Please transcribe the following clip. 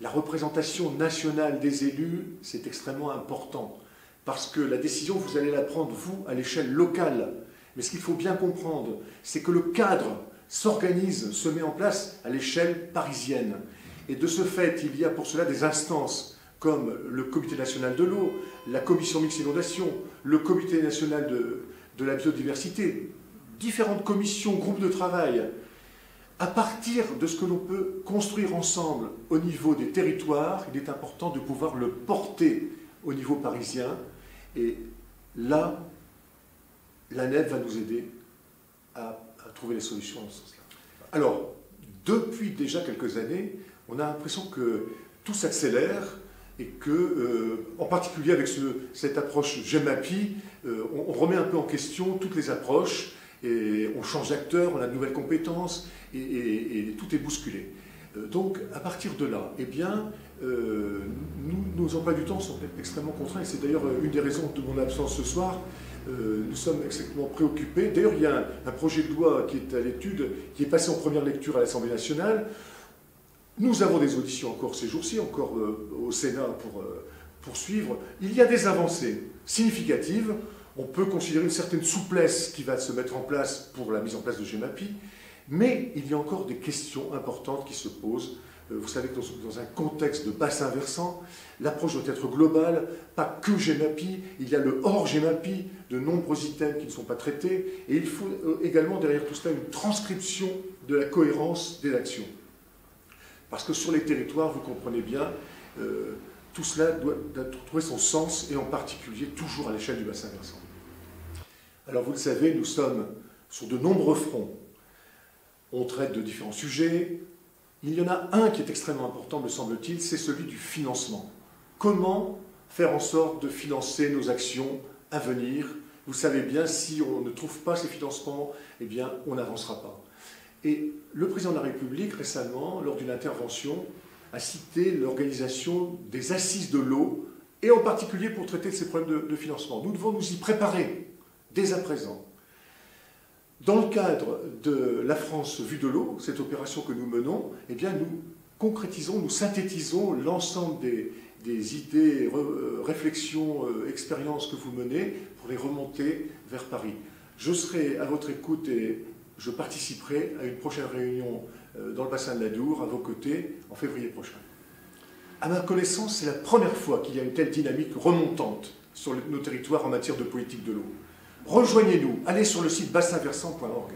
la représentation nationale des élus, c'est extrêmement important. Parce que la décision, vous allez la prendre, vous, à l'échelle locale. Mais ce qu'il faut bien comprendre, c'est que le cadre s'organise, se met en place à l'échelle parisienne. Et de ce fait, il y a pour cela des instances comme le Comité national de l'eau, la Commission mixte inondation, le Comité national de la biodiversité, différentes commissions, groupes de travail. À partir de ce que l'on peut construire ensemble au niveau des territoires, il est important de pouvoir le porter au niveau parisien. Et là, la nef va nous aider à trouver les solutions dans ce sens-là. Alors, depuis déjà quelques années, on a l'impression que tout s'accélère et que, en particulier avec cette approche GEMAPI, on remet un peu en question toutes les approches et on change d'acteur, on a de nouvelles compétences et tout est bousculé. Donc, à partir de là, eh bien, nos emplois du temps sont extrêmement contraints et c'est d'ailleurs une des raisons de mon absence ce soir. Nous sommes extrêmement préoccupés. D'ailleurs, il y a un projet de loi qui est à l'étude, qui est passé en première lecture à l'Assemblée nationale. Nous avons des auditions encore ces jours-ci, encore au Sénat pour poursuivre. Il y a des avancées significatives. On peut considérer une certaine souplesse qui va se mettre en place pour la mise en place de GEMAPI, mais il y a encore des questions importantes qui se posent. Vous savez que dans un contexte de bassin versant, l'approche doit être globale, pas que GEMAPI, il y a le hors GEMAPI, de nombreux items qui ne sont pas traités, et il faut également derrière tout cela une transcription de la cohérence des actions. Parce que sur les territoires, vous comprenez bien, tout cela doit trouver son sens, et en particulier toujours à l'échelle du bassin versant. Alors vous le savez, nous sommes sur de nombreux fronts. On traite de différents sujets. Il y en a un qui est extrêmement important, me semble-t-il, c'est celui du financement. Comment faire en sorte de financer nos actions à venir? Vous savez bien, si on ne trouve pas ces financements, eh bien, on n'avancera pas. Et le président de la République, récemment, lors d'une intervention, a cité l'organisation des assises de l'eau, et en particulier pour traiter de ces problèmes de financement. Nous devons nous y préparer, dès à présent. Dans le cadre de la France vue de l'eau, cette opération que nous menons, eh bien, nous concrétisons, nous synthétisons l'ensemble des idées, réflexions, expériences que vous menez pour les remonter vers Paris. Je serai à votre écoute et je participerai à une prochaine réunion dans le bassin de l'Adour, à vos côtés, en février prochain. À ma connaissance, c'est la première fois qu'il y a une telle dynamique remontante sur nos territoires en matière de politique de l'eau. Rejoignez-nous, allez sur le site bassinversant.org.